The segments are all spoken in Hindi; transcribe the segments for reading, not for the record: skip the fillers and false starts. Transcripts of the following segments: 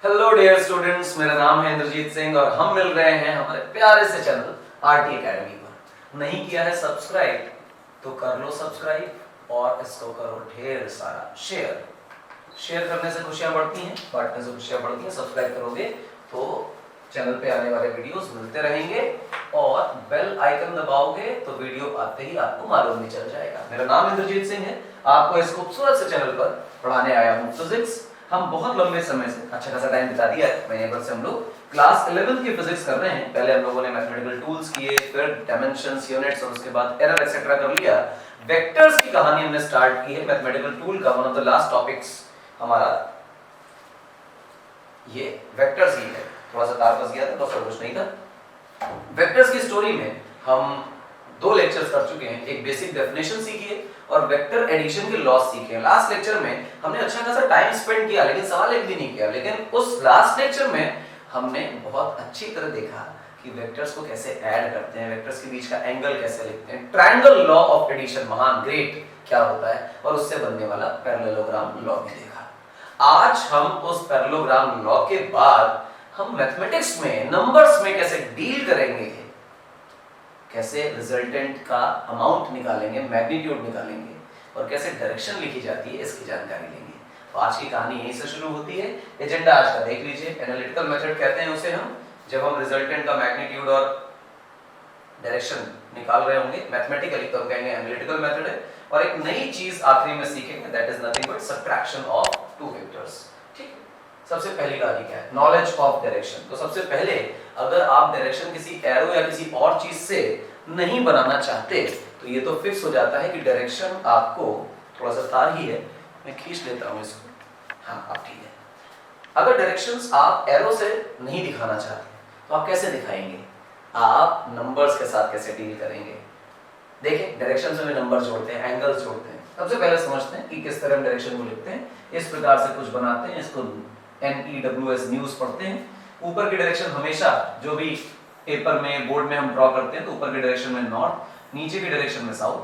हेलो डियर स्टूडेंट्स, मेरा नाम है इंद्रजीत सिंह और हम मिल रहे हैं हमारे प्यारे से चैनल आरटी एकेडमी पर। नहीं किया है सब्सक्राइब तो कर लो सब्सक्राइब और इसको करो ढेर सारा शेयर। शेयर करने से खुशियां बढ़ती हैं, बांटने से खुशियां बढ़ती हैं। सब्सक्राइब करोगे तो चैनल पे आने वाले वीडियोस मिलते रहेंगे और बेल आइकन दबाओगे तो वीडियो आते ही आपको मालूम भी चल जाएगा। मेरा नाम इंद्रजीत सिंह है, आपको इस खूबसूरत से चैनल पर पढ़ाने आया हूँ फिजिक्स। हम बहुत लंबे समय से अच्छा खासा टाइम बिता दिया है, महीने भर से हम लोग क्लास 11 की फिजिक्स कर रहे हैं। पहले हम लोगों ने मैथमेटिकल टूल्स किए, फिर डायमेंशंस, यूनिट्स और उसके बाद एरर एक्सेट्रा कर लिया। वेक्टर्स की कहानी हमने स्टार्ट की है। मैथमेटिकल टूल का one of the last topics हमारा ये वेक्टर्स ही है। थोड़ा सा तार फंस गया था तो सब कुछ नहीं था। वेक्टर्स की स्टोरी में हम 2 लेक्चर्स कर चुके हैं। एक बेसिक डेफिनेशन सीखी है और वेक्टर एडिशन के लॉस सीखे हैं। लास्ट लेक्चर में हमने अच्छा खासा टाइम स्पेंड किया लेकिन सवाल एक भी नहीं किया। लेकिन उस लास्ट लेक्चर में हमने बहुत अच्छी तरह देखा कि वेक्टर्स को कैसे ऐड करते हैं, वेक्टर्स के बीच का एंगल कैसे लिखते हैं, ट्रायंगल लॉ ऑफ एडिशन, महान ग्रेट क्या होता है, और उससे बनने वाला पैरेललोग्राम लॉ भी देखा। आज हम उस पैरेललोग्राम लॉ के बाद हम मैथमेटिक्स में नंबर्स में कैसे डील करेंगे, कैसे रिजल्टेंट का अमाउंट निकालेंगे, मैग्नीट्यूड निकालेंगे और कैसे डायरेक्शन लिखी जाती है इसकी जानकारी लेंगे। तो आज की कहानी यहीं से शुरू होती है। एजेंडा आज का देख लीजिए। एनालिटिकल मेथड कहते हैं उसे हम, जब हम रिजल्टेंट का मैग्नीट्यूड और डायरेक्शन निकाल रहे होंगे मैथमेटिकली तो हम कहेंगे एनालिटिकल मेथड है। और एक नई चीज आखिरी में सीखेंगे, that is nothing but subtraction of two vectors. ठीक है, सबसे पहली कहानी क्या है, नॉलेज ऑफ डायरेक्शन। तो सबसे पहले अगर आप डायरेक्शन किसी एरो या किसी और चीज से नहीं बनाना चाहते तो ये तो फिक्स हो जाता है कि डायरेक्शन आपको, थोड़ा सा तार ही है, मैं खींच लेता हूं इसको, हाँ अब ठीक है। अगर डायरेक्शंस आप एरो से नहीं दिखाना चाहते तो आप कैसे दिखाएंगे, आप नंबर्स के साथ कैसे डील करेंगे। देखिए डायरेक्शन में नंबर जोड़ते हैं, एंगल्स जोड़ते हैं। सबसे पहले समझते हैं कि किस तरह हम डायरेक्शन को लिखते हैं। इस प्रकार से कुछ बनाते हैं, इसको NEWS न्यूज पढ़ते हैं। ऊपर की डायरेक्शन हमेशा जो भी पेपर में बोर्ड में हम ड्रॉ करते हैं तो ऊपर की डायरेक्शन में नॉर्थ, नीचे की डायरेक्शन में साउथ,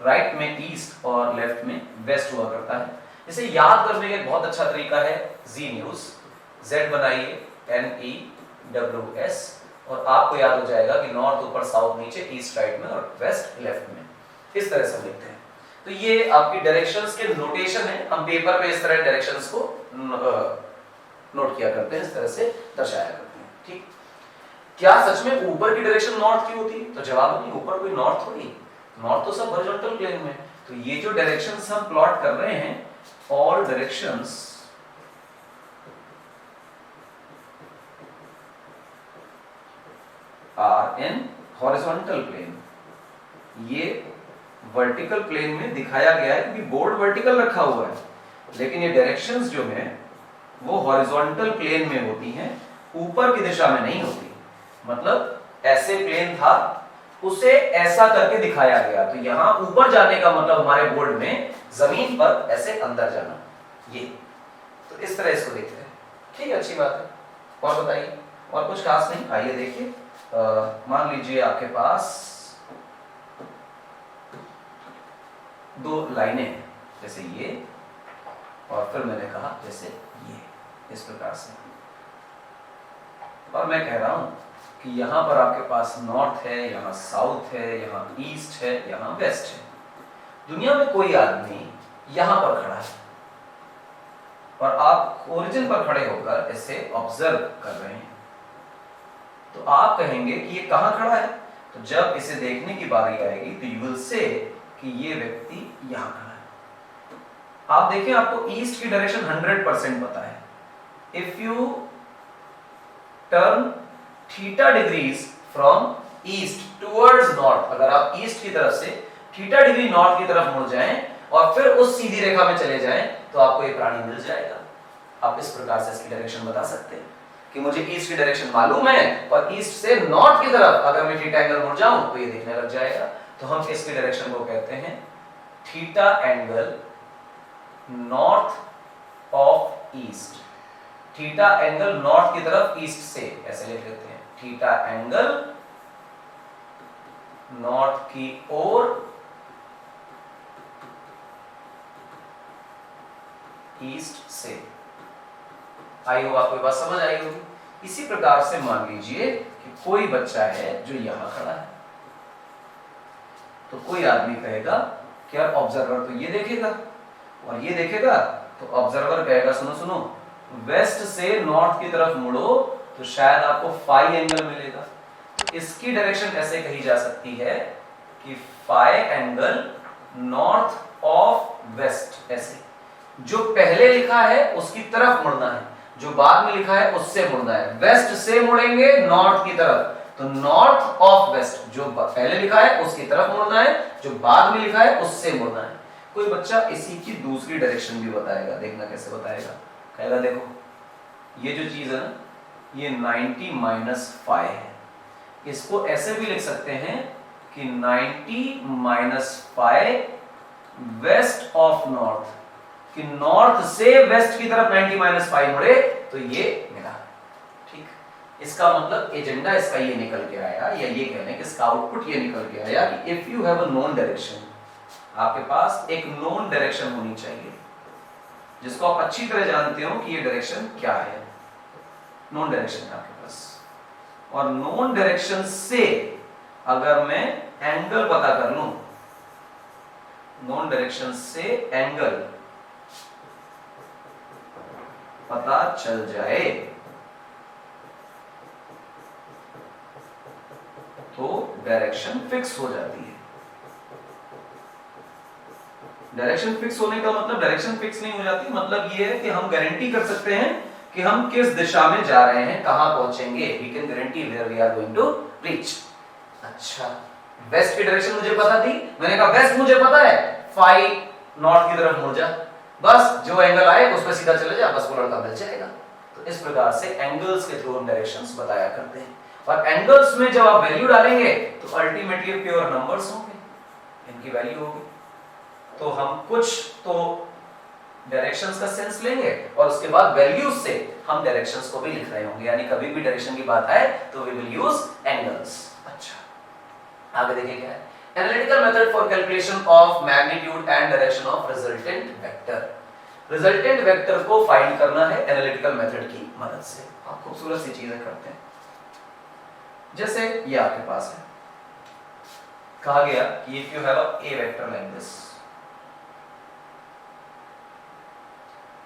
राइट में ईस्ट और लेफ्ट में वेस्ट हुआ करता है। इसे याद करने का एक बहुत अच्छा तरीका है जी न्यूज। Z बनाइए NEWS और आपको याद हो जाएगा कि नॉर्थ ऊपर, साउथ नीचे, ईस्ट राइट में और वेस्ट लेफ्ट में। इस तरह से लिखते हैं। तो ये आपकी डायरेक्शंस के नोटेशन है। हम पेपर पे इस तरह डायरेक्शंस को नोट किया करते हैं, इस तरह से दर्शाया करते हैं। ठीक, क्या सच में ऊपर की डायरेक्शन नॉर्थ की होती? तो जवाब नहीं, ऊपर कोई नॉर्थ थोड़ी, नॉर्थ तो सब हॉरिजॉन्टल प्लेन में। तो ये जो डायरेक्शंस हम प्लॉट कर रहे हैं, all directions are in horizontal plane. ये वर्टिकल प्लेन में दिखाया गया है क्योंकि बोर्ड वर्टिकल रखा हुआ है, लेकिन ये डायरेक्शंस जो है वो हॉरिजॉन्टल प्लेन में होती हैं, ऊपर की दिशा में नहीं होती। मतलब ऐसे प्लेन था, उसे ऐसा करके दिखाया गया। तो यहां ऊपर जाने का मतलब हमारे बोर्ड में जमीन पर ऐसे अंदर जाना, ये। तो इस तरह इसको देखते हैं। ठीक है, अच्छी बात है। और बताइए, और कुछ खास नहीं। आइए देखिए, मान लीजिए आपके पास 2 लाइनें हैं, जैसे ये और फिर मैंने कहा जैसे ये, इस प्रकार से। और मैं कह रहा हूं कि यहां पर आपके पास नॉर्थ है, यहां साउथ है, यहां ईस्ट है, यहां वेस्ट है। दुनिया में कोई आदमी यहां पर खड़ा है और आप ओरिजिन पर खड़े होकर इसे ऑब्जर्व कर रहे हैं। तो आप कहेंगे कि ये कहां खड़ा है। तो जब इसे देखने की बारी आएगी तो यू विल से कि ये व्यक्ति यहां खड़ा है। आप देखें, आपको ईस्ट की डायरेक्शन 100% पता है। If U turn theta degrees from east towards north, अगर आप ईस्ट की तरफ से थीटा डिग्री नॉर्थ की तरफ मुड़ जाएं और फिर उस सीधी रेखा में चले जाएं तो आपको ये प्राणी मिल जाएगा। आप इस प्रकार से इसकी डायरेक्शन बता सकते हैं कि मुझे ईस्ट की डायरेक्शन मालूम है और ईस्ट से नॉर्थ की तरफ अगर मैं थीटा एंगल मुड़ जाऊं तो ये दिखने लग जाएगा। तो हम इसकी डायरेक्शन को कहते हैं theta angle north of east. Theta angle north की तरफ ईस्ट से, ऐसे लिख लेते हैं, थीटा एंगल नॉर्थ की ओर ईस्ट से। आई होप आपको बात समझ आई होगी। इसी प्रकार से मान लीजिए कि कोई बच्चा है जो यहां खड़ा है, तो कोई आदमी कहेगा कि यार ऑब्जर्वर तो ये देखेगा और ये देखेगा, तो ऑब्जर्वर कहेगा सुनो सुनो वेस्ट से नॉर्थ की तरफ मुड़ो तो शायद आपको फाई एंगल मिलेगा। तो इसकी डायरेक्शन ऐसे कही जा सकती है कि phi angle north of west. ऐसे जो पहले लिखा है उसकी तरफ मुड़ना है, जो बाद में लिखा है उससे मुड़ना है। वेस्ट से मुड़ेंगे नॉर्थ की तरफ, तो नॉर्थ ऑफ वेस्ट जो पहले लिखा है उसकी तरफ मुड़ना है, जो बाद में लिखा है उससे मुड़ना है। कोई बच्चा इसी की दूसरी डायरेक्शन भी बताएगा, देखना कैसे बताएगा। कहेगा देखो ये जो चीज है ना ये 90 माइनस 5 है, इसको ऐसे भी लिख सकते हैं कि 90 माइनस 5 वेस्ट ऑफ नॉर्थ, कि नॉर्थ से वेस्ट की तरफ 90 माइनस 5 मुड़े तो ये मिला। ठीक, इसका मतलब एजेंडा इसका ये निकल के आया, या ये कह लें कि इसका आउटपुट ये निकल के आया कि if you have a known direction, आपके पास एक नोन डायरेक्शन होनी चाहिए जिसको आप अच्छी तरह जानते हो कि ये डायरेक्शन क्या है। नोन डायरेक्शन है आपके पास, और नोन डायरेक्शन से अगर मैं एंगल पता कर लूं, नोन डायरेक्शन से एंगल पता चल जाए तो डायरेक्शन फिक्स हो जाती है। डायरेक्शन फिक्स होने का मतलब डायरेक्शन फिक्स नहीं हो जाती, मतलब ये है कि हम गारंटी कर सकते हैं कि हम किस दिशा में जा रहे हैं, कहां पहुंचेंगे। We can guarantee where we are going to reach. अच्छा, वेस्ट की डायरेक्शन मुझे पता थी, मैंने कहा वेस्ट मुझे पता है, फाई नॉर्थ की तरफ मुड़ जा, बस जो एंगल आए उस पर सीधा चले जा, बस वो लड़का मिल जाएगा। तो इस प्रकार से एंगल्स के थ्रू हम डायरेक्शंस बताया करते हैं। और एंगल्स में जब आप वैल्यू डालेंगे तो अल्टीमेटली प्योर नंबर्स होंगे, इनकी वैल्यू होगी। तो हम कुछ तो डायरेक्शंस का सेंस लेंगे और उसके बाद वैल्यूज से हम डायरेक्शंस को भी लिख रहे होंगे, यानी कभी भी डायरेक्शन की बात आए तो वी विल यूज एंगल्स। अच्छा, आगे देखिए क्या है। Analytical method for calculation of magnitude and direction of resultant vector. Resultant vector को फाइंड करना है एनालिटिकल मेथड की मदद से। आप खूबसूरत सी चीजें करते हैं, जैसे ये आपके पास है, कहा गया कि if you have a A vector like this,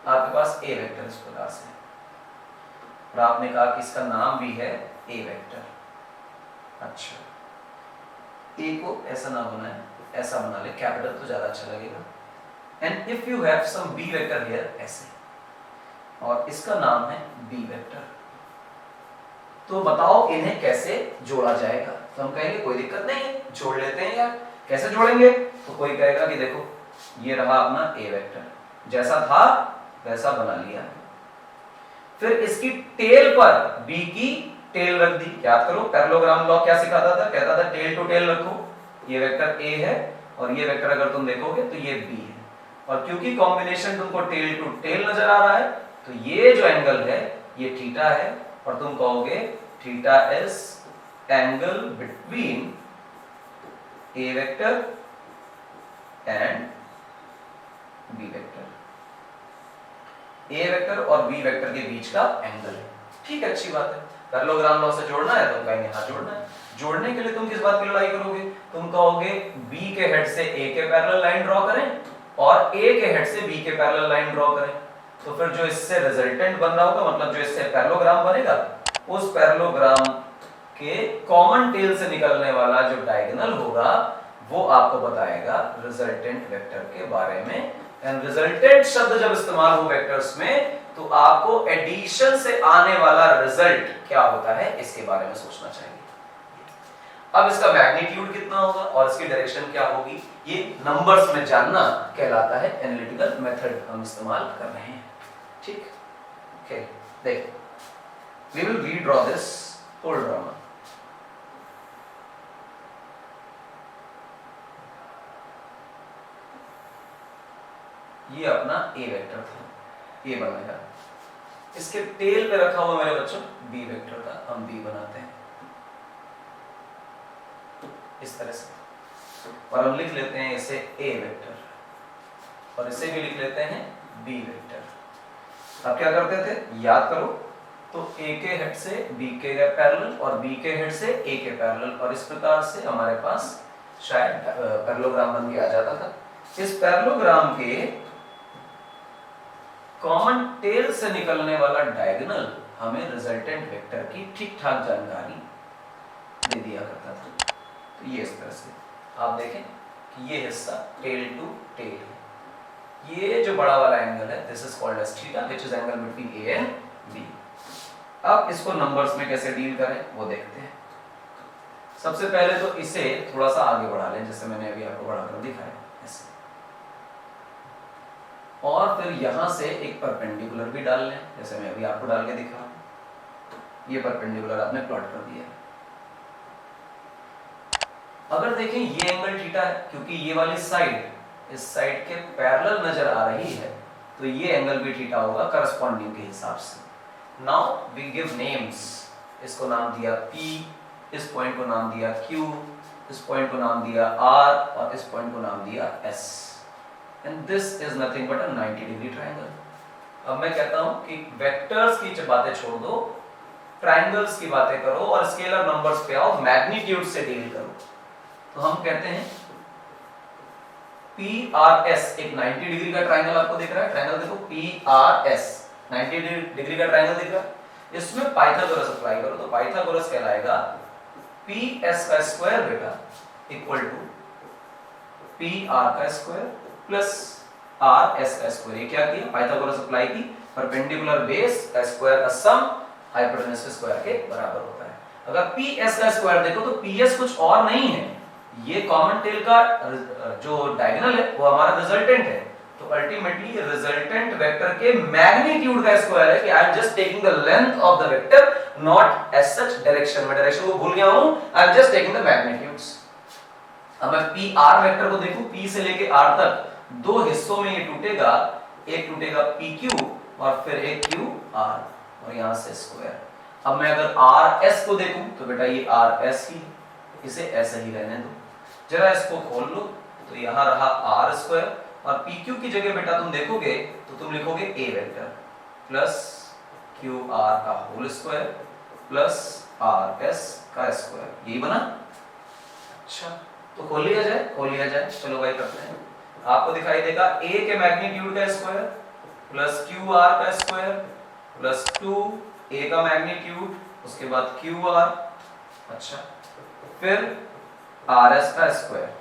आपके पास ए वेक्टर इस प्रकार से, और आपने कहा कि इसका नाम भी है ए वेक्टर। अच्छा, ए को ऐसा ना बनाए, ऐसा बना ले, कैपिटल तो ज्यादा अच्छा लगेगा। And if you have some B vector here, ऐसे, और इसका नाम है बी वेक्टर, तो बताओ इन्हें कैसे जोड़ा जाएगा। तो हम कहेंगे कोई दिक्कत नहीं है, जोड़ लेते हैं यार। कैसे जोड़ेंगे? तो कोई कहेगा कि देखो ये रहा अपना ए वेक्टर, जैसा था वैसा बना लिया, फिर इसकी टेल पर बी की टेल रख दी। याद करो पैरेललोग्राम लॉ क्या सिखाता था, कहता था टेल टू टेल रखो। ये वेक्टर ए है और ये वेक्टर अगर तुम देखोगे तो ये बी है, और क्योंकि कॉम्बिनेशन तुमको टेल टू टेल नजर आ रहा है तो ये जो एंगल है ये थीटा है, और तुम कहोगे theta is angle between A vector and B vector. A vector और बी वेक्टर के बीच का एंगल है। ठीक है, अच्छी बात है। पैरेललोग्राम लॉ से जोड़ना है तो कहेंगे हाँ जोड़ना है। जोड़ने के लिए तुम किस बात की लड़ाई करोगे? तुम कहोगे बी के हेड से ए के पैरेलल लाइन ड्रॉ करें और ए के हेड से बी के पैरेलल लाइन ड्रॉ करें, तो फिर जो इससे रिजल्टेंट बन रहा होगा, मतलब जो इससे पैरेललोग्राम बनेगा, उस पैरेललोग्राम के कॉमन टेल से निकलने वाला जो डायगोनल होगा वो आपको बताएगा रिजल्टेंट वेक्टर के बारे में। एंड रिजल्टेंट शब्द जब इस्तेमाल हो वेक्टर्स में तो आपको एडिशन से आने वाला रिजल्ट क्या होता है इसके बारे में सोचना चाहिए। अब इसका मैग्नीट्यूड कितना होगा और इसकी डायरेक्शन क्या होगी, ये नंबर्स में जानना कहलाता है एनालिटिकल मेथड हम इस्तेमाल कर रहे हैं। ठीक, ओके, देखो we will redraw this whole drama. ये अपना ए वेक्टर था, ये बनाया, इसके टेल पे रखा हुआ मेरे बच्चों बी वेक्टर था, हम बी बनाते हैं इस तरह से, और हम लिख लेते हैं इसे ए वेक्टर और इसे भी लिख लेते हैं बी वेक्टर। अब क्या करते थे, याद करो, तो ए के हेड से बी के पैरेलल और बी के हेड से ए के पैरेलल, और इस प्रकार से हमारे पास शायद पैरेललोग्राम बन के आ जाता था। इस पैरेललोग्राम के कॉमन टेल से निकलने वाला डायगोनल हमें रिजल्टेंट वेक्टर की ठीक ठाक जानकारी दे दिया करता था। तो ये इस तरह से आप देखें कि ये हिस्सा टेल टू टेल है, ये जो बड़ा वाला एंगल है this is called as theta which is angle between A and B. अब इसको नंबर्स में कैसे डील करें वो देखते हैं। सबसे पहले तो इसे थोड़ा सा आगे बढ़ा लें, जैसे मैंने अभी आपको बढ़ाकर दिखाया ऐसे, और फिर यहां से एक परपेंडिकुलर भी डाल लें, जैसे मैं अभी आपको डाल के दिखा रहा हूं। ये परपेंडिकुलर आपने प्लॉट कर दिया। अगर देखें ये एंगल थीटा है, क्योंकि ये वाली साइड इस साइड के पैरेलल नजर आ रही है, तो ये एंगल भी थीटा होगा करस्पॉन्डिंग के हिसाब से। नाउ वी गिव नेम्स, इसको नाम दिया P, इस पॉइंट को नाम दिया Q, इस पॉइंट को नाम दिया R और इस पॉइंट को नाम दिया S, and this is nothing but a 90 degree triangle. अब मैं कहता हूं कि वेक्टर्स की बातें छोड़ दो, ट्रायंगल्स की बातें करो और स्केलर नंबर्स पे आओ, मैग्नीट्यूड से डील करो। तो हम कहते हैं PRS, एक 90 डिग्री का ट्रायंगल आपको दिख रहा है, ट्रायंगल देखो PRS 90 डिग्री का ट्रायंगल दिख रहा है, इसमें पाइथागोरस अप्लाई करो तो पाइथागोरस कहलाएगा PS का स्क्वायर बेटा इक्वल टू PR का स्क्वायर प्लस RS का स्क्वायर। ये क्या किया, पाइथागोरस अप्लाई की, परपेंडिकुलर बेस का स्क्वायर का सम हाइपोटेन्यूज के स्क्वायर के बराबर होता है। अगर PS का स्क्वायर देखो तो PS कुछ और नहीं है, ये कॉमन टेल का जो डायगोनल है वो हमारा रिजल्टेंट है। तो अल्टीमेटली रिजल्टेंट वेक्टर के मैग्नीट्यूड का स्क्वायर है कि I am just taking the length of the vector, not as such direction. मैं डायरेक्शन को भूल गया हूं, I am just taking the magnitudes. अब मैं PR वेक्टर को देखूं, P से लेके R तक दो हिस्सों में ये टूटेगा, एक टूटेगा PQ और फिर एक QR और यहां से स्क्वायर। अब मैं अगर RS को देखूं तो बेटा ये RS ही, इसे ऐसे ही रहने दो। जरा इसको खोल लो तो यहां रहा R स्क्वायर और PQ की जगह बेटा तुम देखोगे तो तुम लिखोगे A वेक्टर प्लस QR का होल स्क्वायर प्लस RS का स्क्वायर, यही बना। अच्छा तो खोल लिया जाए, चलो भाई करते हैं। आपको दिखाई देगा A के मैग्नीट्यूड का स्क्वायर प्लस QR का स्क्वायर प्लस 2A का मैग्नीट्यूड, उसके बाद QR, अच्छा फिर RS का स्क्वायर,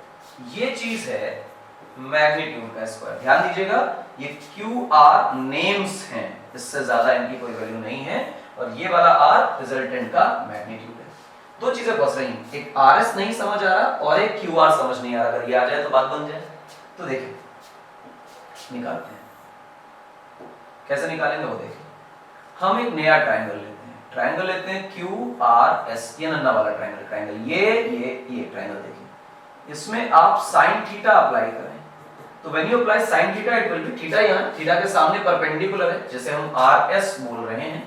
ये चीज है मैग्नीट्यूड का स्क्वायर। ध्यान दीजिएगा ये QR नेम्स हैं, इससे ज्यादा इनकी कोई वैल्यू नहीं है, और ये वाला R रिजल्टेंट का मैग्नीट्यूड है। दो चीजें फंस रही हैं, एक RS नहीं समझ आ रहा और एक QR समझ नहीं आ रहा। अगर ये आ जाए तो बात बन जाए। तो देखिए निकालते हैं, कैसे निकालेंगे वो देखिए। हम एक नया ट्रायंगल लेते हैं QRS, ये नन्ना वाला ट्रायंगल, ये ट्रायंगल देखिए, इसमें आप sin थीटा अप्लाई करें तो when you apply sin theta it will be theta, यहां थीटा के सामने परपेंडिकुलर है जैसे हम RS बोल रहे हैं,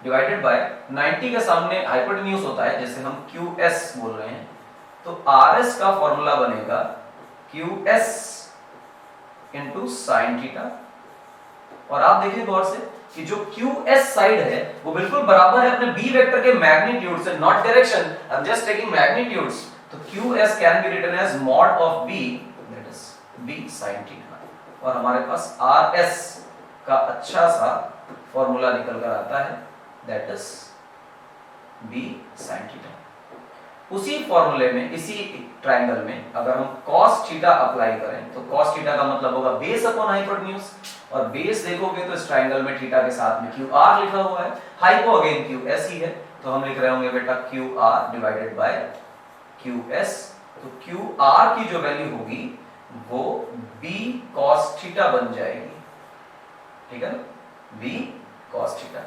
डिवाइडेड बाय 90 के सामने हाइपोटेन्यूज होता है जैसे हम QS बोल रहे हैं, तो RS का फॉर्मूला बनेगा QS इनटू sin थीटा। और आप देखिए गौर से कि जो QS साइड है वो बिल्कुल बराबर है अपने B वेक्टर के मैग्नीट्यूड से, not direction, I am just taking magnitudes. तो QS can be written as mod of B, that is B sin theta, और हमारे पास RS का अच्छा सा फॉर्मूला निकल कर आता है, that is B sin theta. उसी फॉर्मूले में, इसी ट्रायंगल में अगर हम cos थीटा अप्लाई करें तो cos थीटा का मतलब होगा बेस अपॉन हाइपोटेन्यूज, और बेस देखोगे तो इस ट्रायंगल में थीटा के साथ में QR लिखा हुआ है, हाइपो अगेन QS ही है, तो हम लिख रहे होंगे बेटा QR डिवाइडेड बाय QS। तो QR की जो वैल्यू होगी वो B cos थीटा बन जाएगी, ठीक है ना, B cos थीटा,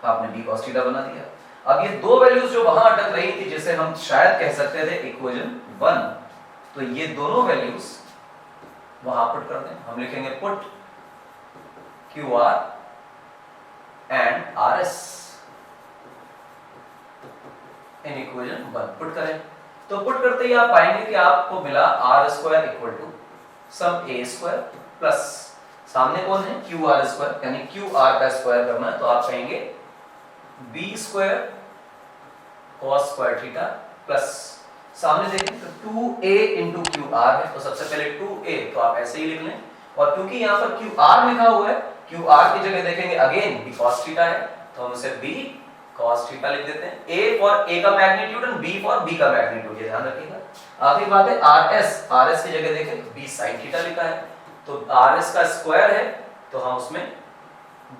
आपने B cos थीटा बना दिया। अब ये दो वैल्यूज जो वहां अटक रही थी, जिसे हम शायद कह सकते थे इक्वेशन 1, तो ये दोनों वैल्यूज वहां पुट कर दें। हम लिखेंगे put QR and RS in equation 1, put करें तो पुट करते ही आप पाएंगे कि आपको मिला R square equal to some A square plus सामने कौन है, क्यू आर स्क्वायर, यानी क्यू आर का स्क्वायर करना है तो आप कहेंगे B square cos square theta plus, सामने देखें तो 2a इंटू क्यू आर है, तो सबसे पहले 2a तो आप ऐसे ही लिख लें, और क्योंकि यहाँ पर क्यू आर लिखा हुआ है, क्यू आर की जगह देखेंगे अगेन बी कॉस थीटा है, तो हम इसे बी कॉस थीटा लिख देते हैं, a फॉर a का magnitude and b for b का मैग्नीट्यूड, ये ध्यान रखिएगा। आखिरी बात है rs की जगह देखें तो b sin थीटा लिखा है, तो rs का स्क्वायर है तो हम उसमें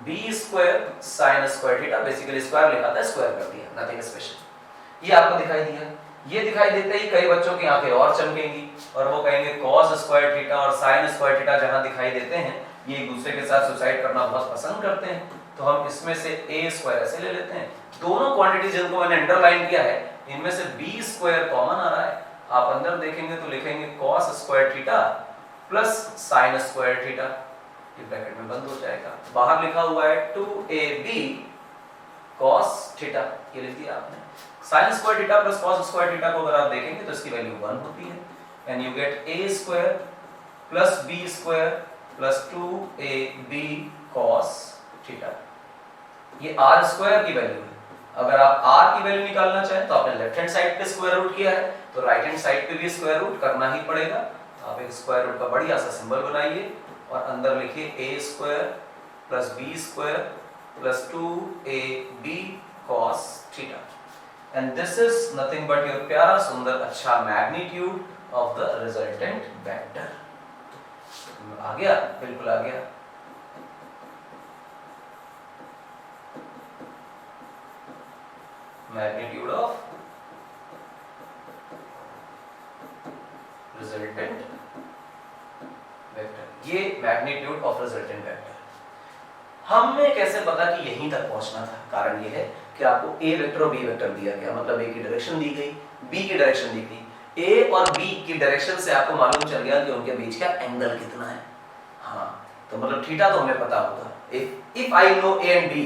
b square sin square theta, basically square लिखा था स्क्वायर कर दिया, नथिंग स्पेशल। ये आपको दिखाई दिया, ये दिखाई देते ही कई बच्चों की आंखें और चमकेंगी और वो कहेंगे cos स्क्वायर थीटा और sin स्क्वायर थीटा जहां दिखाई देते हैं ये एक दूसरे के साथ सुसाइड करना बहुत पसंद करते हैं, तो हम इसमें से a स्क्वायर ऐसे ले लेते हैं। दोनों क्वांटिटी जिनको मैंने अंडरलाइन किया है इनमें से b स्क्वायर कॉमन आ रहा है, आप अंदर देखेंगे तो लिखेंगे cos square theta plus sin square theta, ये ब्रैकेट में बंद हो जाएगा, बाहर लिखा हुआ है 2ab cos थीटा, ये लिख दिया आपने। sin square theta plus cos square theta को अगर आप देखेंगे तो इसकी वैल्यू 1 होती है, and you get a square plus b square plus 2ab cos theta, ये r स्क्वायर की वैल्यू है। अगर आप r की वैल्यू निकालना चाहें तो आपने लेफ्ट हैंड साइड पे स्क्वायर रूट किया है तो राइट हैंड साइड पे भी स्क्वायर रूट करना ही पड़ेगा, तो आप एक स्क्वायर रूट का बढ़िया सा सिंबल बनाइए और अंदर लिखिए a square plus b square plus 2ab cos theta, and this is nothing but your प्यारा सुंदर अच्छा magnitude of the resultant vector। आ गया, बिल्कुल आ गया। मैग्नीट्यूड ऑफ रिजल्टेंट वेक्टर, ये मैग्नीट्यूड ऑफ रिजल्टेंट वेक्टर। हमने कैसे पता कि यहीं तक पहुंचना था, कारण ये है कि आपको a वेक्टर और b वेक्टर दिया गया, मतलब a की डायरेक्शन दी गई, b की डायरेक्शन दी गई, a और b की डायरेक्शन से आपको मालूम चल गया कि उनके बीच का एंगल कितना है। हाँ, तो मतलब थीटा तो हमें पता होगा, if I know a and b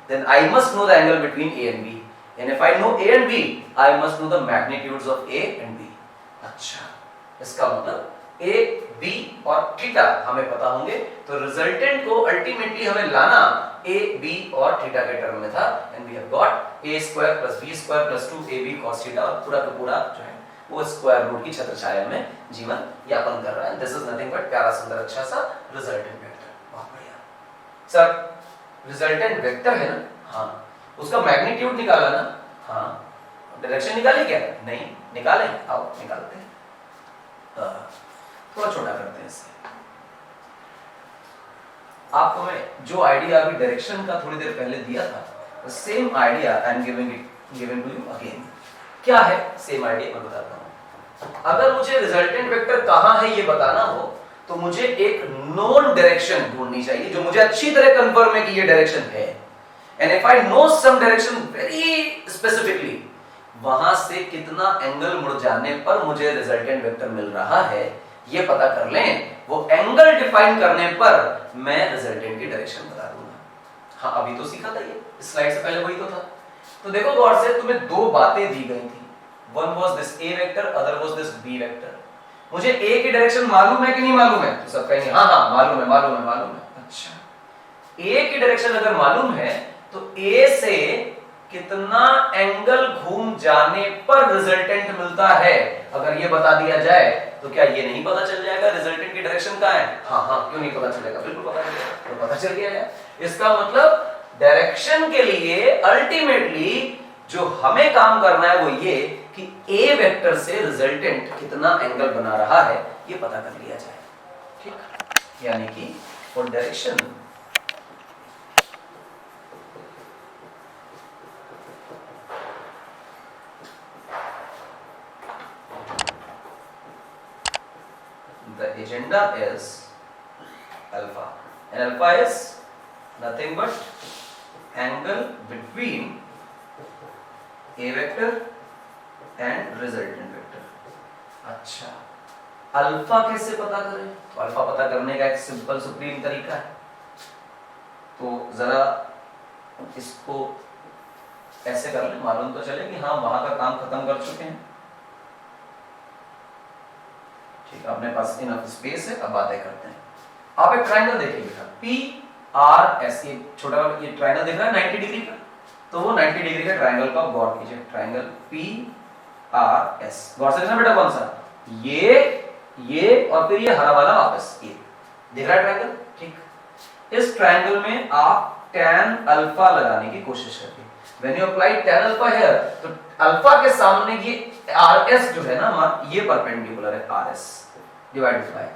then I must know the angle between a and b, and if I know a and b I must know the magnitudes of a and b। अच्छा, इसका मतलब a b और थीटा हमें पता होंगे, तो रिजल्टेंट को अल्टीमेटली हमें लाना a b और थीटा के टर्म में था, and we have got a square plus b square plus 2ab cos theta, और पूरा का पूरा जो है वो स्क्वायर रूट की छत्रछाया में जीवन यापन कर रहा है। दिस इज नथिंग बट प्यारा सुंदर अच्छा सा रिजल्टेंट वेक्टर। बहुत बढ़िया सर, रिजल्टेंट वेक्टर है ना, हाँ, उसका मैग्नीट्यूड निकाला ना, हाँ, डायरेक्शन निकाली क्या, नहीं निकाले, आओ निकालते हैं, थोड़ा छोटा करते हैं इसे। आपको मैं जो आइडिया अभी डायरेक्शन का थोड़ी देर पहले दिया था, same idea I am giving to you again. क्या है सेम आइडिया, मैं बताता हूं। अगर मुझे रिजल्टेंट वेक्टर कहां है ये बताना हो तो मुझे एक नोन डायरेक्शन ढूंढनी चाहिए जो मुझे अच्छी तरह कंफर्म है कि ये डायरेक्शन है, and if I know some direction very specifically, वहां से कितना एंगल मुड़ जाने पर मुझे रिजल्टेंट वेक्टर मिल रहा है ये पता कर लें, वो एंगल डिफाइन करने पर मैं रिजल्टेंट की डायरेक्शन बता दूंगा। हाँ, अभी तो सीखा था, ये स्लाइड से पहले वही तो था। तो देखो गौर से, तुम्हें दो बातें दी गई थी, one was this a vector, other was this b vector. मुझे a की डायरेक्शन मालूम है कि नहीं मालूम है, तो सब कहेंगे हाँ हाँ मालूम है मालूम है मालूम है। अच्छा, a की डायरेक्शन अगर मालूम है तो a से कितना एंगल घूम जाने पर रिजल्टेंट मिलता है, अगर ये बता दिया जाए तो क्या ये नहीं पता चल जाएगा रिजल्टेंट की डायरेक्शन कहाँ है? हाँ हाँ, क्यों नहीं पता चलेगा, बिल्कुल पता चलेगा, तो पता चल गया है। इसका मतलब डायरेक्शन के लिए अल्टीमेटली जो हमें काम करना है वो ये कि a वेक्टर से रिजल्टेंट कितना एंगल बना रहा है ये पता कर लिया जाए, ठीक। यानी कि for direction the agenda is alpha, and alpha is nothing but angle between a vector and resultant vector। अच्छा, अल्फा कैसे पता करें? तो अल्फा पता करने का एक सिंपल सुप्रीम तरीका है, तो जरा इसको ऐसे कर लें, मालूम तो चले कि हाँ वहां का काम खत्म कर चुके हैं, ठीक, अपने पास इनफ स्पेस है, अब बातें करते हैं। आप एक ट्रायंगल देखिए बेटा, पी आर एस, ये छोटा वाला ये ट्रायंगल दिख रहा है 90 डिग्री का, तो वो 90 डिग्री के ट्रायंगल को आप गौर कीजिए, ट्रायंगल पी आर एस, गौर से देखना बेटा कौन सा, ये और फिर ये हरा वाला वापस, ये दिख रहा है ट्रायंगल, ठीक। इस ट्रायंगल में आप tan अल्फा लगाने की कोशिश करिए। When you apply tan alpha here, तो अल्फा के सामने ये RS जो है ना ये परपेंडिकुलर है RS डिवाइडेड बाय,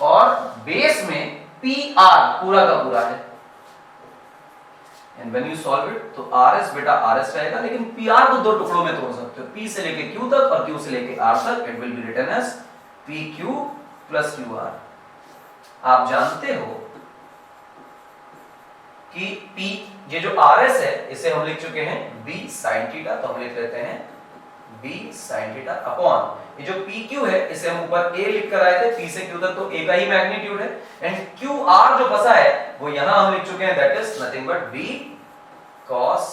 और बेस में PR पूरा का पूरा है, and when you solve it तो RS बेटा RS रहेगा, लेकिन PR को दो टुकड़ों में तोड़ सकते हो, P से लेके Q तक और Q से लेके R तक, it will be written as PQ plus QR। आप जानते हो कि P ये जो RS है इसे हम लिख चुके हैं B sin थीटा, तो हम लिख लेते हैं B sin थीटा अपॉन ये जो PQ है इसे हम ऊपर A लिख कर आए थे, P से Q तक तो A का ही मैग्नीट्यूड है, एंड QR जो फंसा है वो यहां हम लिख चुके हैं, that is nothing but B cos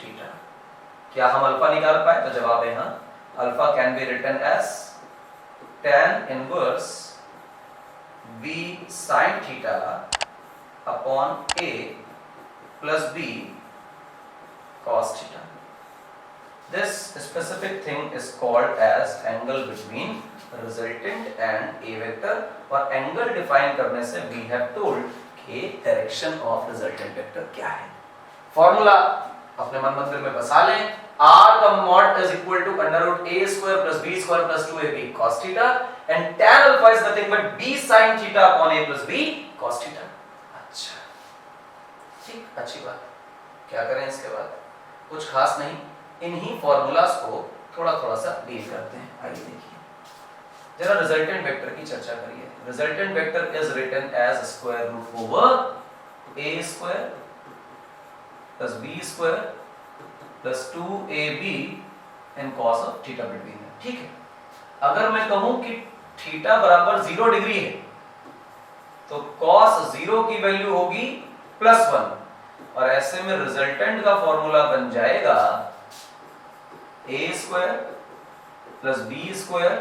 theta. क्या हम अल्फा निकाल पाए? तो जवाब है हां, alpha can be written as tan inverse B sin theta upon A plus B cos theta. This specific thing is called as angle between resultant and A vector, और angle define करने से we have told कि direction of resultant vector क्या है। फॉर्मूला अपने मन मंदिर में बसा लें, r का mod is equal to under root a square plus b square plus 2ab cos theta, and tan alpha is nothing but b sin theta upon a plus b cos theta। अच्छा ठीक, अच्छी बात। क्या करें इसके बाद? कुछ खास नहीं, इन्हीं फॉर्मूलास को थोड़ा थोड़ा सा डील करते हैं। आइए देखिए, जरा रिजल्टेंट वेक्टर की चर्चा करिए। Resultant vector is written as square root over A square plus B square plus 2ab and cos of theta between है, ठीक है। अगर मैं कहूं कि थीटा बराबर 0 डिग्री है तो cos 0 की वैल्यू होगी +1, और ऐसे में रिजल्टेंट का फॉर्मूला बन जाएगा a square plus b square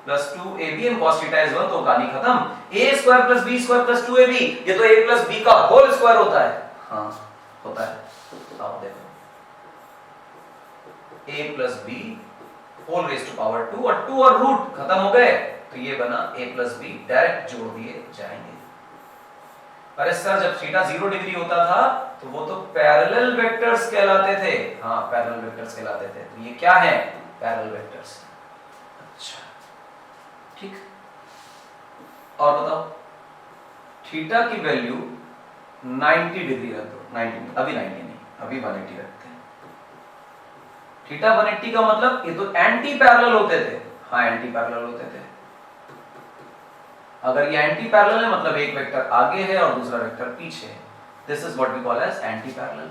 plus 2ab and cos theta is 1, तो कहानी खत्म। a square plus b square plus 2ab, ये तो a प्लस b का होल स्क्वायर होता है। हाँ होता है, आप देखो a plus b whole raise to power 2, और 2 और रूट खत्म हो गए, तो ये बना a प्लस b, डायरेक्ट जोड़ दिए जाएंगे। अरे सर जब थीटा 0 डिग्री होता था तो वो तो पैरेलल वेक्टर्स कहलाते थे। हाँ पैरेलल वेक्टर्स कहलाते थे, तो ये क्या है? Parallel vectors. अच्छा ठीक, और बताओ थीटा की वैल्यू 90 डिग्री रख दो, 90 अभी 90 नहीं, अभी 180 रखते हैं। थीटा 180 का मतलब ये तो एंटी पैरेलल होते थे। हाँ एंटी पैरेलल होते थे। अगर ये एंटी पैरेलल है मतलब एक वेक्टर आगे है और दूसरा वेक्टर पीछे है, this is what we call as anti parallel.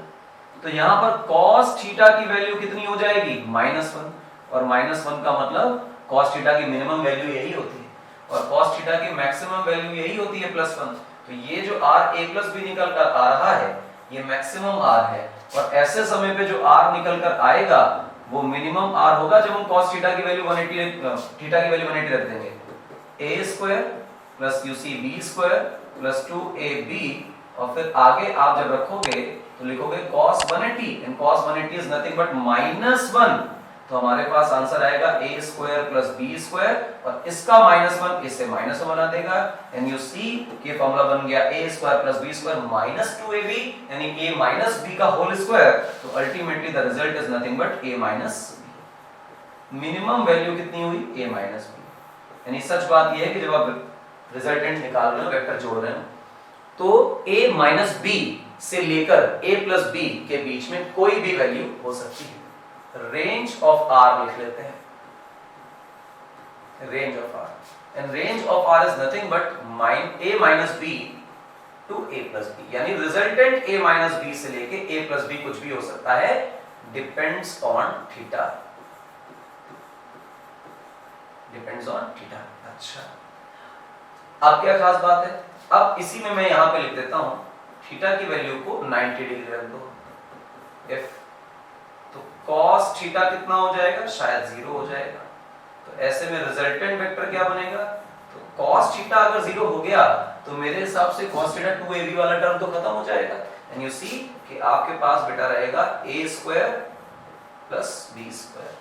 तो यहां पर cos थीटा की वैल्यू कितनी हो जाएगी? -1, और -1 का मतलब cos थीटा की मिनिमम वैल्यू यही होती है, और cos थीटा की मैक्सिमम वैल्यू यही होती है +1। तो ये जो r a + b निकल कर आ रहा है ये मैक्सिमम r है, और ऐसे समय पे जो r निकल कर आएगा वो मिनिमम r होगा जब हम cos थीटा की वैल्यू 180 थीटा की वैल्यू 180 रख देंगे। a square plus you see B square plus 2ab, और फिर आगे आप जब रखोगे तो लिखोगे cos 180, and cos 180 is nothing but -1, तो हमारे पास आंसर आएगा a square plus b square, और इसका -1 इससे -1 बना देगा, एंड यू सी कि फॉर्मूला बन गया a square plus b square minus 2ab, यानी a माइनस b का होल स्क्वायर। तो ultimately the result is nothing but a minus b। Minimum value कितनी हुई? a minus b। यानी सच बात यह है कि जब आप रिजल्टेंट निकाल रहे हो, वेक्टर जोड़ रहे हो, तो a माइनस b से लेकर a प्लस b के बीच में कोई भी वैल्यू हो सकती है। रेंज ऑफ r लिख लेते हैं, range of r, and range of r is nothing but a minus b to a plus b, यानी रिजल्टेंट a माइनस b से लेके a प्लस b कुछ भी हो सकता है, depends on theta, depends on theta. अच्छा अब क्या खास बात है? अब इसी में मैं यहां पे लिख देता हूं थीटा की वैल्यू को 90 डिग्री रख दो, f तो cos थीटा कितना हो जाएगा? शायद 0 हो जाएगा। तो ऐसे में रिजल्टेंट वेक्टर क्या बनेगा? तो cos थीटा अगर 0 हो गया तो मेरे हिसाब से cos थीटा 2ab वाला टर्म तो खत्म हो जाएगा एंड यू सी कि आपके पास बेटा रहेगा a square plus b square.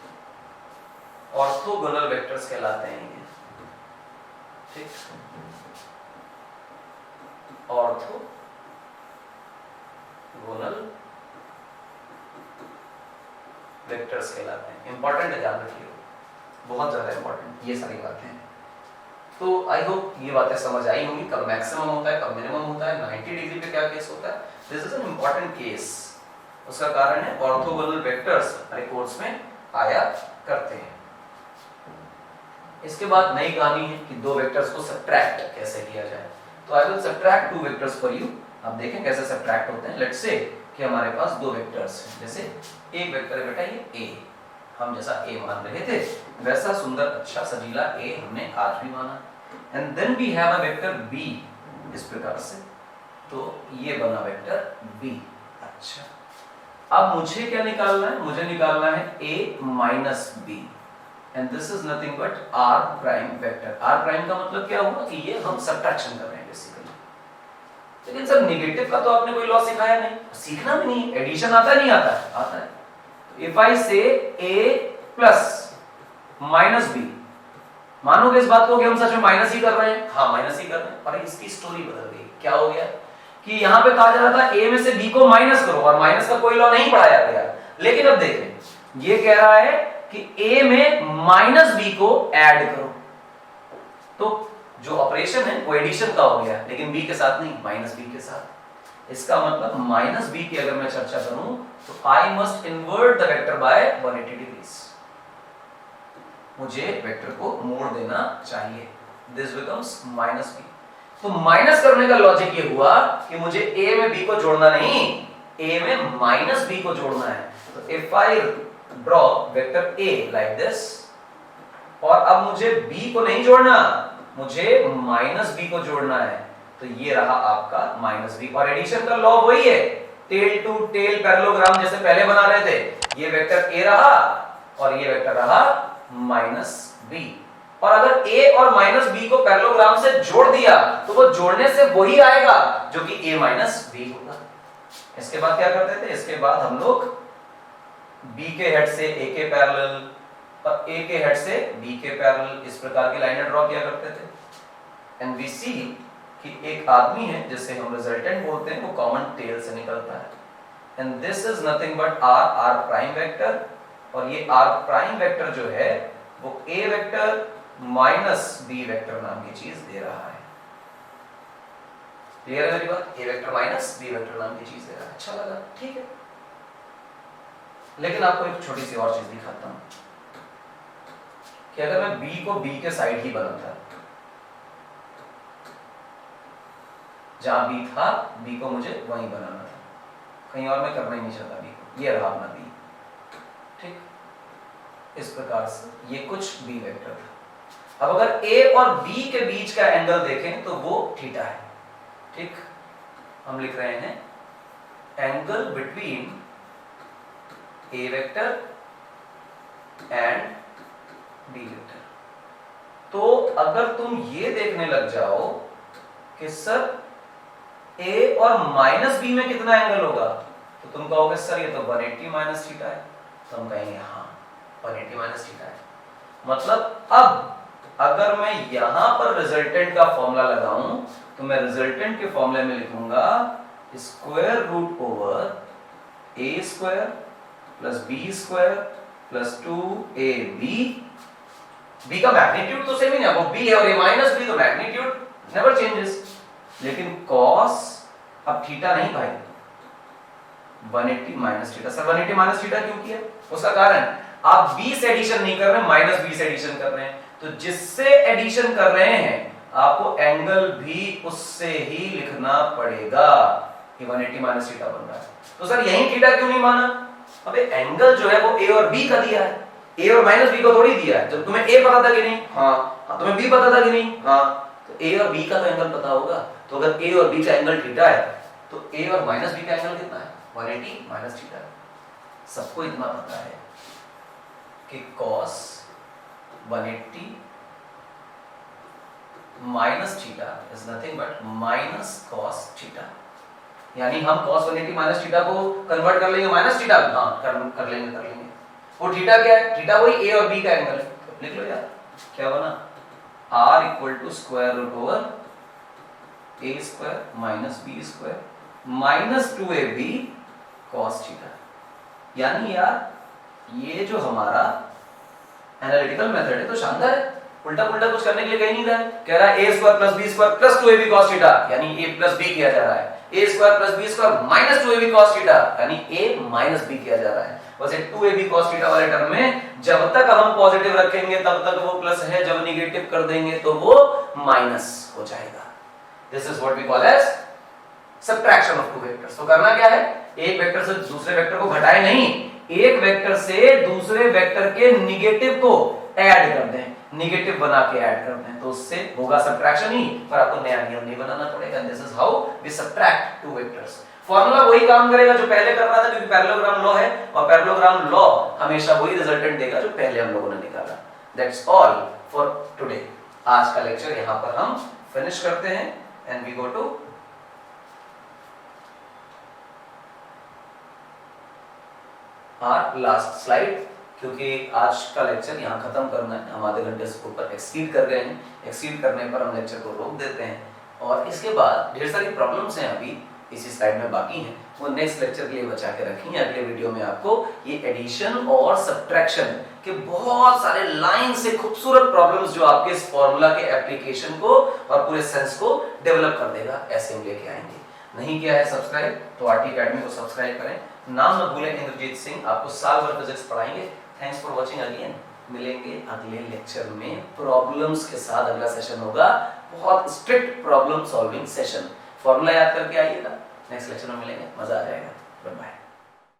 Orthogonal vectors कहलाते हैं ये, ठीक, ऑर्थोगोनल वेक्टर्स कहलाते हैं। इंपॉर्टेंट है, ध्यान रखिए, बहुत ज्यादा इंपॉर्टेंट ये सारी बातें हैं। तो आई होप ये बातें समझ आई होंगी, कब मैक्सिमम होता है, कब मिनिमम होता है, 90 डिग्री पे क्या केस होता है। This is an important case, उसका कारण है ऑर्थोगोनल वेक्टर्स हमारे कोर्स में आया करते हैं। इसके बाद नई कहानी है कि दो वेक्टर्स को सब्ट्रैक्ट कैसे किया जाए। तो I will subtract two vectors for you. आप देखें कैसे सब्ट्रैक्ट होते हैं। लेट्स से कि हमारे पास दो वेक्टर्स हैं, जैसे एक वेक्टर है बेटा ये a, हम जैसा a मान रहे थे वैसा सुंदर अच्छा सजीला a हमने आज भी माना। And then we have a vector b इस प्रकार से, तो ये बना वेक्टर b। अच्छा, अब मुझे क्या निकालना है, मुझे निकालना है a minus b and this is nothing but r prime vector. r prime का मतलब क्या होगा कि ये हम सब्ट्रैक्शन कर रहे हैं बेसिकली। लेकिन सर नेगेटिव का तो आपने कोई लॉ सिखाया नहीं, सीखना भी नहीं, एडिशन आता नहीं आता है, आता है। तो इफ आई से a प्लस माइनस b, मानोगे इस बात को कि हम सच में माइनस ही कर रहे हैं? हाँ माइनस ही कर रहे हैं। और इसकी स्टोरी बदल गई। क्या हो गया कि यहाँ पे कहा जा रहा था a में से b को माइनस करो और माइनस का कोई लॉ नहीं पढ़ाया गया, लेकिन अब देखें ये कह रहा है कि a में माइनस b को ऐड करो। तो जो ऑपरेशन है वो एडिशन का हो गया, लेकिन b के साथ नहीं, माइनस b के साथ। इसका मतलब माइनस b की अगर मैं चर्चा करूं तो I must invert the vector by 180 degrees. मुझे वेक्टर को मोड़ देना चाहिए। This becomes minus b। तो माइनस करने का लॉजिक ये हुआ कि मुझे a में b को जोड़ना नहीं, a में माइनस b को जोड़ना है। तो if I draw vector a like this, और अब मुझे b को नहीं जोड़ना, मुझे माइनस b को जोड़ना है, तो ये रहा आपका माइनस b। और एडिशन का लॉ वही है, टेल टू टेल पैरेललोग्राम जैसे पहले बना रहे थे। ये वेक्टर a रहा और ये वेक्टर रहा माइनस b। और अगर a और माइनस b को पैरेललोग्राम से जोड़ दिया तो वो जोड़ने से वही आएगा जो कि a माइनस b होगा। इसके बाद क्या करते थे, इसके बाद हम लोग b के हेड से a के पैरेलल और a के हेड से b के पैरेलल इस प्रकार की लाइनें ड्रॉ किया करते थे। एंड वी सी कि एक आदमी है जिसे हम रिजल्टेंट बोलते हैं, वो कॉमन टेल से निकलता है। And this is nothing but r prime vector, और ये r प्राइम वेक्टर जो है वो a vector minus b vector नाम की चीज दे रहा है। क्लियर है मेरी बात? a vector minus b vector नाम की चीज दे रहा है। अच्छा लगा, ठीक है। लेकिन आपको एक छोटी सी और चीज दिखाता हूं कि अगर मैं b को b के साइड ही बनाता, जहां b था b को मुझे वहीं बनाना था, कहीं और मैं करना ही नहीं चाहता b को। ये रहा अपना b, ठीक। इस प्रकार से ये कुछ b वेक्टर था। अब अगर a और b के बीच का एंगल देखें तो वो थीटा है, ठीक। हम लिख रहे हैं angle between a vector and b vector. तो अगर तुम ये देखने लग जाओ कि सर a और माइनस b में कितना एंगल होगा, तो तुम कहोगे सर ये तो 180 माइनस थीटा है। तो हम कहेंगे हाँ 180 माइनस थीटा है। मतलब अब अगर मैं यहां पर रिजल्टेंट का फॉर्मूला लगाऊं तो मैं रिजल्टेंट के फॉर्मूले में लिखूंगा square root over a square plus b square plus 2ab। b का मैग्नीट्यूड तो सेम ही है, वो b है, और ये माइनस b, तो मैग्नीट्यूड नेवर चेंजेस। लेकिन cos अब थीटा नहीं भाई, 180 minus theta. Sir 180 minus theta क्यों किया? उसका कारण आप b से एडिशन नहीं कर रहे, माइनस b से एडिशन कर रहे हैं। तो जिससे एडिशन कर रहे हैं आपको एंगल भी उससे ही लिखना पड़ेगा कि 180 माइनस थीटा बन रहा है। तो सर यही थीटा क्यों नहीं माना? अबे एंगल जो है वो a और b का दिया है, a और माइनस b को थोड़ी दिया है। जब तुम्हें a पता था कि नहीं? हाँ। तुम्हें b पता था कि नहीं? हाँ। तो a और b का तो एंगल पता होगा। तो अगर a और b का एंगल थीटा है तो a और माइनस b का एंगल कितना है? 180 माइनस थीटा। सबको इतना पता है कि cos 180 minus theta is nothing but minus cos theta, यानी हम cos 180 माइनस थीटा को कन्वर्ट कर लेंगे माइनस थीटा, हाँ कर लेंगे। वो थीटा क्या है? थीटा वही a और b का एंगल है, तो लिख लो यार क्या बना, r equal to square root over a square minus b square minus 2ab cos theta. यानी यार ये जो हमारा एनालिटिकल मेथड है तो शानदार है, उल्टा पुल्टा कुछ करने के लिए कहीं नहीं रहा है, कह रहा है a square plus b square plus 2ab cos theta, यानी a प्लस b किया जा रहा है, a square plus b square minus 2ab cos theta, यानी a माइनस b किया जा रहा है। बस ये 2ab cos थीटा वाले टर्म में जब तक हम पॉजिटिव रखेंगे तब तक वो प्लस है, जब नेगेटिव कर देंगे तो वो माइनस हो जाएगा। This is what we call as subtraction of two vectors. तो करना क्या है, एक वेक्टर से दूसरे वेक्टर को घटाए नहीं, एक वेक्टर से दूसरे वेक्टर के नेगेटिव को ऐड कर दें, नेगेटिव बना के ऐड कर दें, तो उससे होगा सब्ट्रैक्शन ही, पर आपको नया नियम नहीं बनाना पड़ेगा। This is how we subtract two vectors. Formula वही काम करेगा जो पहले कर रहा था, क्योंकि पैरेललोग्राम लॉ है और पैरेललोग्राम लॉ हमेशा वही रिजल्टेंट देगा जो पहले हम लोगों ने निकाला। That's all for today. आज का लेक्चर यहां पर हम फिनिश करते हैं and we go to our last slide, क्योंकि आज का लेक्चर यहाँ खत्म करना है, हम आधे घंटे से ऊपर एक्सीड कर रहे हैं, एक्सीड करने पर हम लेक्चर को रोक देते हैं और इसके बाद ढेर सारी प्रॉब्लम्स हैं अभी इसी स्लाइड में बाकी हैं, वो नेक्स्ट लेक्चर के लिए बचा के रखी हैं। अगले वीडियो में आपको ये एडिशन और सब्ट्रैक्शन के बहुत सारे लाइन से खूबसूरत प्रॉब्लम्स जो आपके इस फॉर्मूला के एप्लीकेशन को और पूरे सेंस को डेवलप कर देगा, ऐसे हम लेके आएंगे। नहीं किया है सब्सक्राइब तो आरटी अकेडमी को सब्सक्राइब करें, नाम न भूलें इंद्रजीत सिंह, आपको साल भर फिजिक्स पढ़ाएंगे। थैंक्स फॉर वॉचिंग अगेन, मिलेंगे अगले लेक्चर में प्रॉब्लम्स के साथ। अगला सेशन होगा बहुत strict problem solving session, formula याद करके आइएगा। नेक्स्ट लेक्चर में मिलेंगे, मजा आ जाएगा। Bye bye.